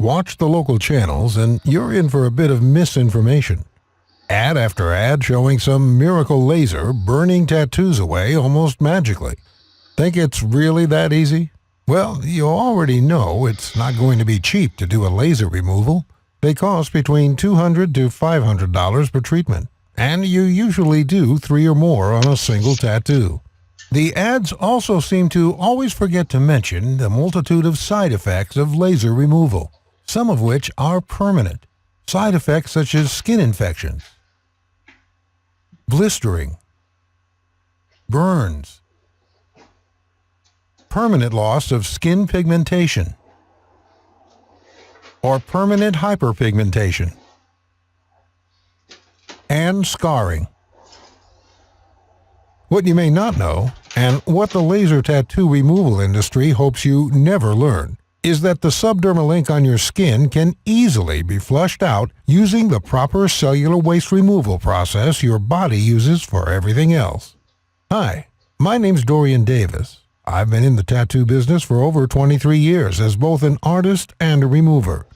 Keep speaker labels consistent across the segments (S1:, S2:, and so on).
S1: Watch the local channels and you're in for a bit of misinformation. Ad after ad showing some miracle laser burning tattoos away almost magically. Think it's really that easy? Well, you already know it's not going to be cheap to do a laser removal. They cost between $200 to $500 per treatment, and you usually do 3 or more on a single tattoo. The ads also seem to always forget to mention the multitude of side effects of laser removal, some of which are permanent. Side effects such as skin infections, blistering, burns, permanent loss of skin pigmentation, or permanent hyperpigmentation, and scarring. What you may not know, and what the laser tattoo removal industry hopes you never learn, is that the subdermal ink on your skin can easily be flushed out using the proper cellular waste removal process your body uses for everything else. Hi, my name's Dorian Davis. I've been in the tattoo business for over 23 years as both an artist and a remover.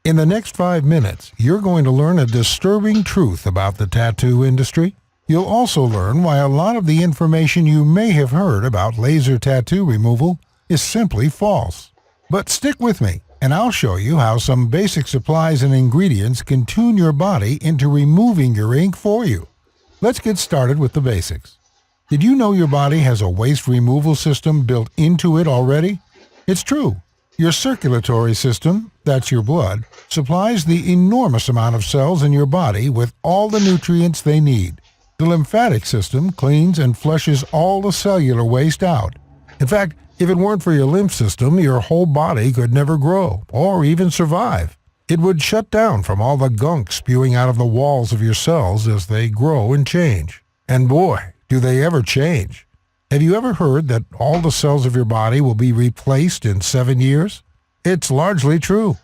S1: In the next 5 minutes, you're going to learn a disturbing truth about the tattoo industry. You'll also learn why a lot of the information you may have heard about laser tattoo removal is simply false. But stick with me, and I'll show you how some basic supplies and ingredients can tune your body into removing your ink for you. Let's get started with the basics. Did you know your body has a waste removal system built into it already? It's true. Your circulatory system, that's your blood, supplies the enormous amount of cells in your body with all the nutrients they need. The lymphatic system cleans and flushes all the cellular waste out. In fact, if it weren't for your lymph system, your whole body could never grow or even survive. It would shut down from all the gunk spewing out of the walls of your cells as they grow and change. And boy, do they ever change. Have you ever heard that all the cells of your body will be replaced in 7 years? It's largely true.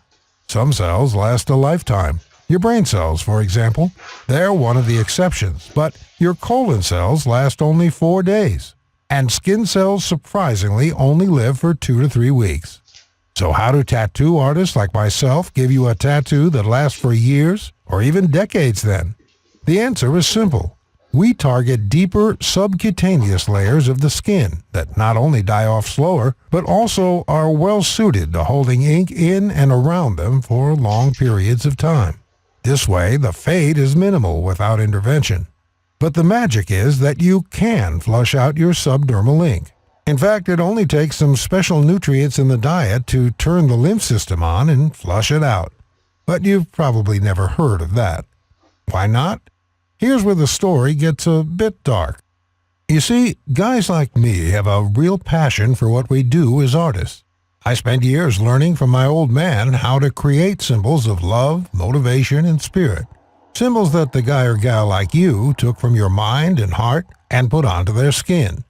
S1: Some cells last a lifetime. Your brain cells, for example, they're one of the exceptions, but your colon cells last only 4 days. And skin cells surprisingly only live for 2 to 3 weeks. So how do tattoo artists like myself give you a tattoo that lasts for years or even decades then? The answer is simple. We target deeper subcutaneous layers of the skin that not only die off slower, but also are well suited to holding ink in and around them for long periods of time. This way, the fade is minimal without intervention. But the magic is that you can flush out your subdermal ink. In fact, it only takes some special nutrients in the diet to turn the lymph system on and flush it out. But you've probably never heard of that. Why not? Here's where the story gets a bit dark. You see, guys like me have a real passion for what we do as artists. I spent years learning from my old man how to create symbols of love, motivation, and spirit. Symbols that the guy or gal like you took from your mind and heart and put onto their skin.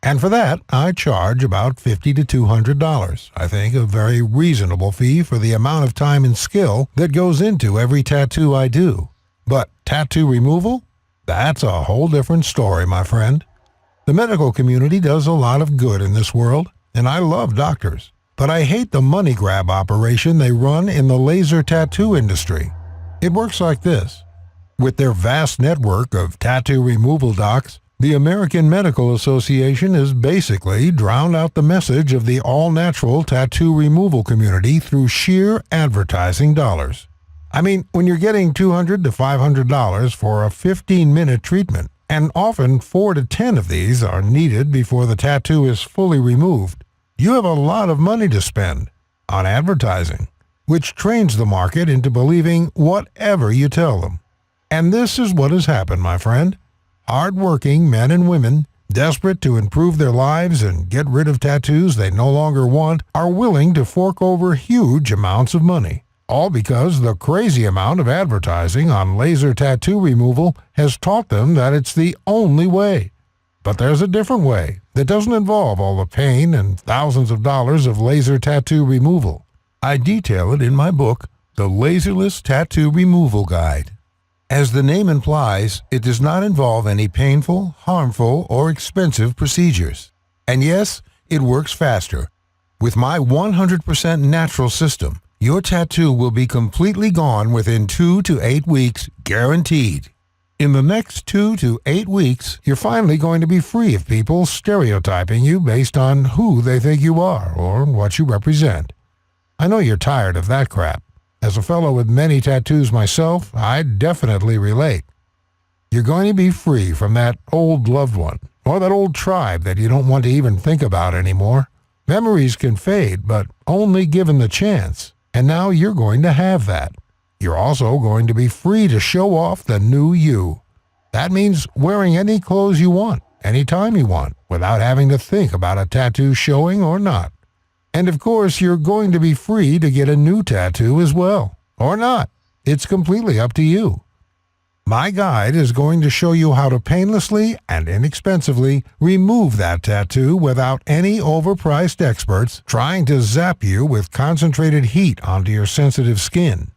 S1: And for that, I charge about $50 to $200. I think a very reasonable fee for the amount of time and skill that goes into every tattoo I do. But tattoo removal? That's a whole different story, my friend. The medical community does a lot of good in this world, and I love doctors. But I hate the money grab operation they run in the laser tattoo industry. It works like this. With their vast network of tattoo removal docs, the American Medical Association has basically drowned out the message of the all-natural tattoo removal community through sheer advertising dollars. I mean, when you're getting $200 to $500 for a 15-minute treatment, and often 4 to 10 of these are needed before the tattoo is fully removed, you have a lot of money to spend on advertising, which trains the market into believing whatever you tell them. And this is what has happened, my friend. Hard-working men and women, desperate to improve their lives and get rid of tattoos they no longer want, are willing to fork over huge amounts of money. All because the crazy amount of advertising on laser tattoo removal has taught them that it's the only way. But there's a different way that doesn't involve all the pain and thousands of dollars of laser tattoo removal. I detail it in my book, The Laserless Tattoo Removal Guide. As the name implies, it does not involve any painful, harmful, or expensive procedures. And yes, it works faster. With my 100% natural system, Your tattoo will be completely gone within 2 to 8 weeks, guaranteed. In the next 2 to 8 weeks, you're finally going to be free of people stereotyping you based on who they think you are or what you represent. I know you're tired of that crap. As a fellow with many tattoos myself, I definitely relate. You're going to be free from that old loved one or that old tribe that you don't want to even think about anymore. Memories can fade, but only given the chance. And now you're going to have that. You're also going to be free to show off the new you. That means wearing any clothes you want, anytime you want, without having to think about a tattoo showing or not. And of course, you're going to be free to get a new tattoo as well, or not. It's completely up to you. My guide is going to show you how to painlessly and inexpensively remove that tattoo without any overpriced experts trying to zap you with concentrated heat onto your sensitive skin.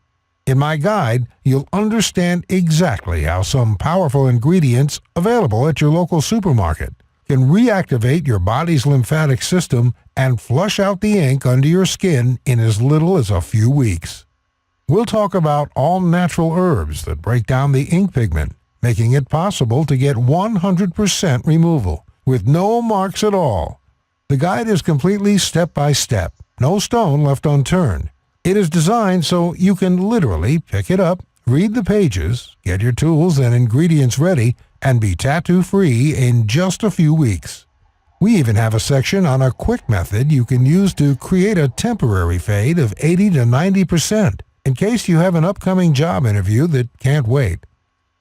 S1: In my guide, you'll understand exactly how some powerful ingredients available at your local supermarket can reactivate your body's lymphatic system and flush out the ink under your skin in as little as a few weeks. We'll talk about all natural herbs that break down the ink pigment, making it possible to get 100% removal with no marks at all. The guide is completely step-by-step, no stone left unturned. It is designed so you can literally pick it up, read the pages, get your tools and ingredients ready, and be tattoo-free in just a few weeks. We even have a section on a quick method you can use to create a temporary fade of 80 to 90%. In case you have an upcoming job interview that can't wait.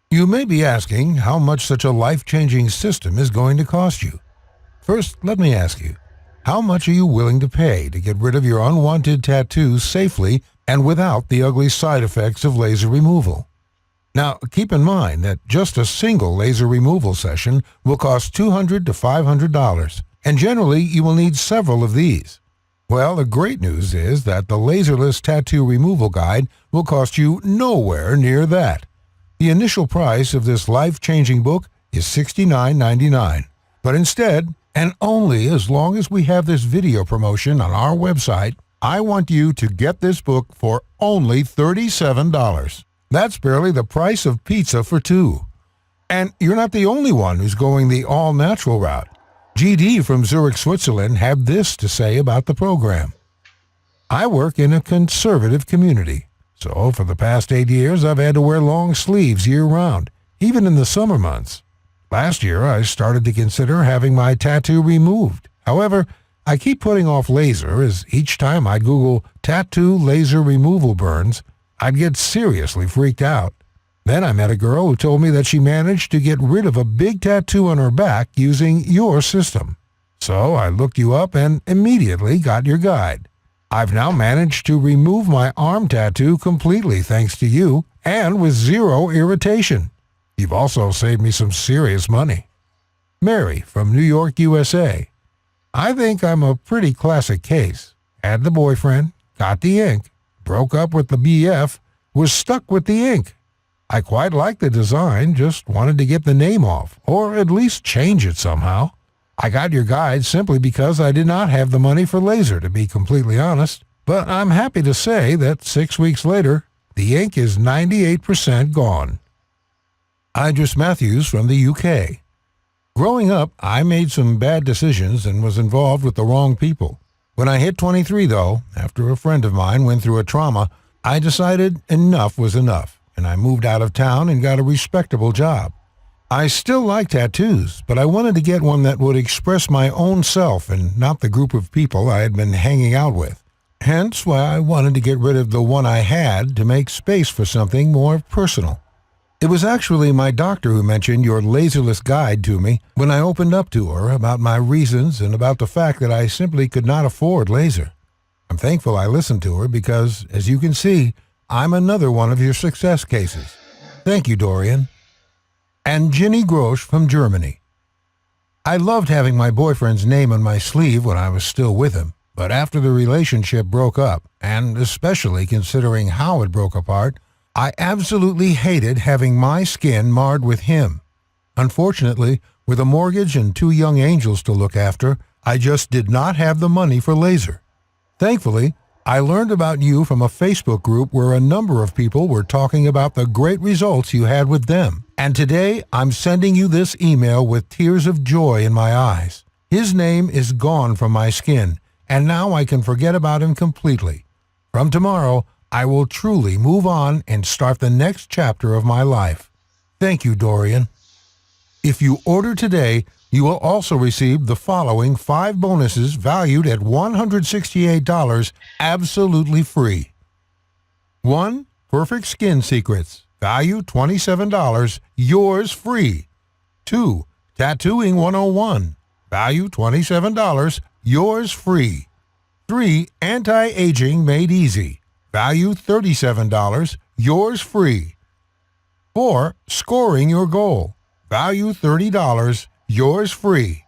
S1: You may be asking how much such a life-changing system is going to cost you. First, let me ask you, how much are you willing to pay to get rid of your unwanted tattoos safely and without the ugly side effects of laser removal? Now, keep in mind that just a single laser removal session will cost $200 to $500, and generally you will need several of these. Well, the great news is that the Laserless Tattoo Removal Guide will cost you nowhere near that. The initial price of this life-changing book is $69.99. But instead, and only as long as we have this video promotion on our website, I want you to get this book for only $37. That's barely the price of pizza for two. And you're not the only one who's going the all-natural route. GD from Zurich, Switzerland had this to say about the program. I work in a conservative community, so for the past 8 years I've had to wear long sleeves year-round, even in the summer months. Last year I started to consider having my tattoo removed. However, I keep putting off laser as each time I'd Google tattoo laser removal burns, I'd get seriously freaked out. Then I met a girl who told me that she managed to get rid of a big tattoo on her back using your system. So I looked you up and immediately got your guide. I've now managed to remove my arm tattoo completely thanks to you and with zero irritation. You've also saved me some serious money. Mary from New York, USA. I think I'm a pretty classic case. Had the boyfriend, got the ink, broke up with the BF, was stuck with the ink. I quite liked the design, just wanted to get the name off, or at least change it somehow. I got your guide simply because I did not have the money for laser, to be completely honest. But I'm happy to say that 6 weeks later, the ink is 98% gone. Idris Matthews from the UK. Growing up, I made some bad decisions and was involved with the wrong people. When I hit 23, though, after a friend of mine went through a trauma, I decided enough was enough. And I moved out of town and got a respectable job. I still like tattoos, but I wanted to get one that would express my own self and not the group of people I had been hanging out with. Hence why I wanted to get rid of the one I had to make space for something more personal. It was actually my doctor who mentioned your laserless guide to me when I opened up to her about my reasons and about the fact that I simply could not afford laser. I'm thankful I listened to her because, as you can see, I'm another one of your success cases. Thank you, Dorian. And Ginny Grosch from Germany. I loved having my boyfriend's name on my sleeve when I was still with him, but after the relationship broke up, and especially considering how it broke apart, I absolutely hated having my skin marred with him. Unfortunately, with a mortgage and 2 young angels to look after, I just did not have the money for laser. Thankfully, I learned about you from a Facebook group where a number of people were talking about the great results you had with them. And today, I'm sending you this email with tears of joy in my eyes. His name is gone from my skin, and now I can forget about him completely. From tomorrow, I will truly move on and start the next chapter of my life. Thank you, Dorian. If you order today, you will also receive the following 5 bonuses valued at $168 absolutely free. 1. Perfect Skin Secrets, value $27, yours free. 2. Tattooing 101, value $27, yours free. 3. Anti-Aging Made Easy, value $37, yours free. 4. Scoring Your Goal, value $30, yours free.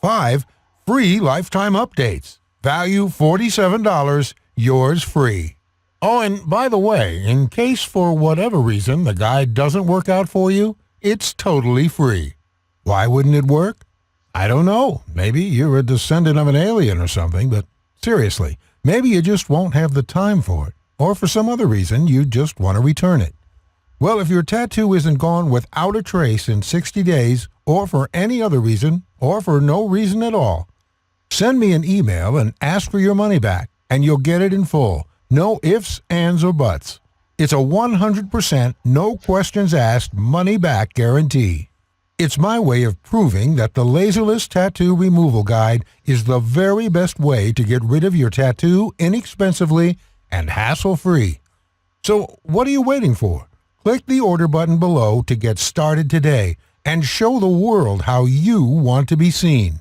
S1: 5. Free Lifetime Updates, value $47, yours free. Oh, and by the way, in case for whatever reason the guide doesn't work out for you, it's totally free. Why wouldn't it work? I don't know. Maybe you're a descendant of an alien or something, but seriously, maybe you just won't have the time for it, or for some other reason you just want to return it. Well, if your tattoo isn't gone without a trace in 60 days, or for any other reason, or for no reason at all, send me an email and ask for your money back, and you'll get it in full. No ifs, ands, or buts. It's a 100% no questions asked money back guarantee. It's my way of proving that the Laserless Tattoo Removal Guide is the very best way to get rid of your tattoo inexpensively and hassle-free. So what are you waiting for? Click the order button below to get started today and show the world how you want to be seen.